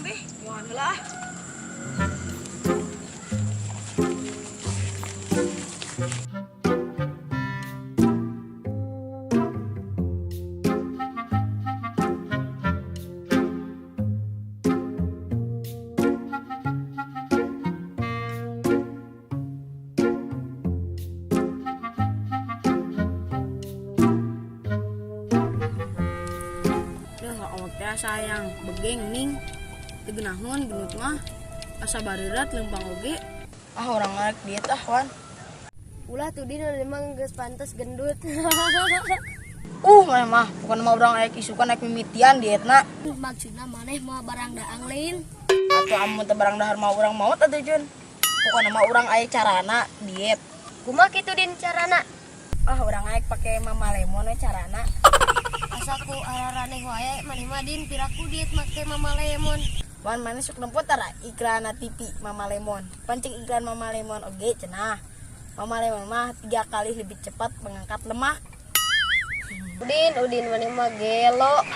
beh, gimana lah. Teh sayang begeng ning tegenahun gendut mah asa barerat lempang oge orang ngarek diet wan ulah tuh dia memang geus pantes gendut. mah bukan mah orang aek isukan aek mimitian dietna Maksudna maneh mau barang daang lain atau amun teu barang dahar mah urang maot atuh Jun bukan mah urang aya carana diet kumaha kitu din carana urang aek pake mama lemon we carana asaku araraneh wae maneh mah din piraku diet make mama lemon wan maneh sok nempot tara iklan TV mama lemon pancing iklan mama lemon oge cenah mama lemon mah 3 kali lebih cepat mengangkat lemak udin maneh mah gelo